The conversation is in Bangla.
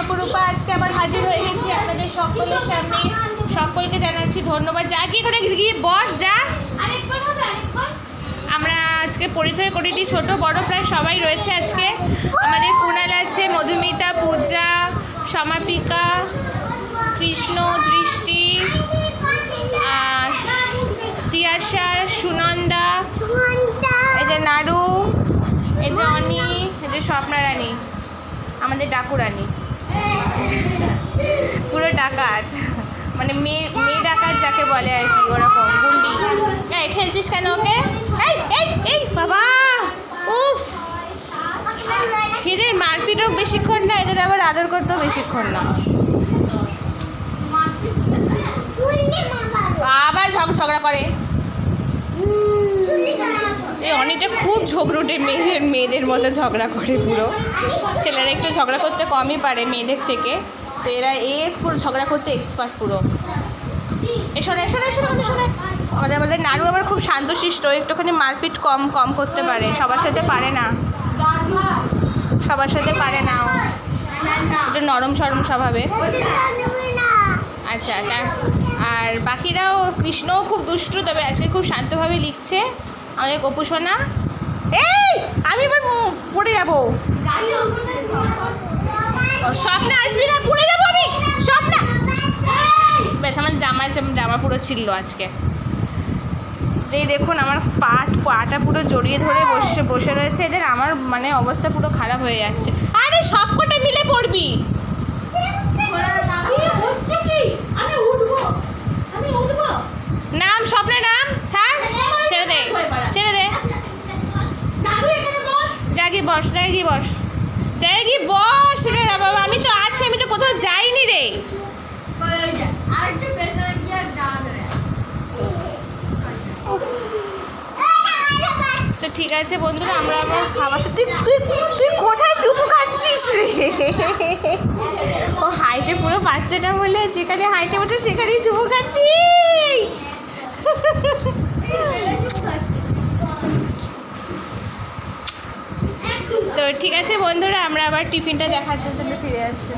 অপরূপা আজকে আবার হাজির হয়ে গেছি আপনাদের সকলের সামনে। সকলকে জানাচ্ছি ধন্যবাদ। যা কি করে গিয়ে বস যা। আমরা আজকে পরিচয় করে দিই, ছোট বড় প্রায় সবাই রয়েছে আজকে। আমাদের কুণাল আছে, মধুমিতা, পূজা, সমাপিকা, কৃষ্ণ, দৃষ্টি, তিয়াশা, সুনন্দা, এই যে নাড়ু, এই যে অনি, এই যে স্বপ্না রানী, আমাদের ডাকু রানী, পুরো ডাকাত, মানে মেয়ে ডাকাত যাকে বলে আর কি, ওরকম গুন্ডি। এই খেলছিস কেন ওকে? এই এই এই বাবা, উফ, এদের মারপিটও বেশিক্ষণ না, এদের আবার আদর করতেও বেশিক্ষণ না। আবার ঝগড়া করে। এই অনেকটা খুব ঝগড়ুটে, মেয়েদের মতো ঝগড়া করে পুরো। ছেলেরা একটু ঝগড়া করতে কমই পারে মেয়েদের থেকে, তো এরা পুরো ঝগড়া করতে এক্সপার্ট পুরো। আমাদের নাড়ু আবার খুব শান্তশিষ্ট, একটুখানি মারপিট কম করতে পারে, সবার সাথে পারে না, একটু নরম সরম স্বভাবের। আচ্ছা, আর বাকিরাও, কৃষ্ণও খুব দুষ্টু, তবে আজকে খুব শান্তভাবে লিখছে। আমাদের গপু সোনা, এই আমি এবার পড়ে যাবো। স্বপ্না আসবি না, পড়ে যাবো আমি। স্বপ্না, বেশ, আমার জামা পুরো ছিল আজকে। যেই দেখুন আমার পাটা পুরো জড়িয়ে ধরে বসে রয়েছে এদের, আমার মানে অবস্থা পুরো খারাপ হয়ে যাচ্ছে। আরে সব কটা মিলে পড়বি। নাম, স্বপ্নের নাম, ছাড়, ছেড়ে দে। জায়গি বস রে বাবা, আমি তো আছি, আমি তো কোথাও যাইনি রে। তো ঠিক আছে বন্ধুরা, আমরা আবার খাবার, তুই কোথায় চুপু খাচ্ছিস রে? ও হাইটে পুরো পাচ্ছে না বলে যেখানে হাইটে বলছে সেখানেই চুপু খাচ্ছি। তো ঠিক আছে বন্ধুরা, আমরা আবার টিফিনটা দেখার জন্য ফিরে আসছি।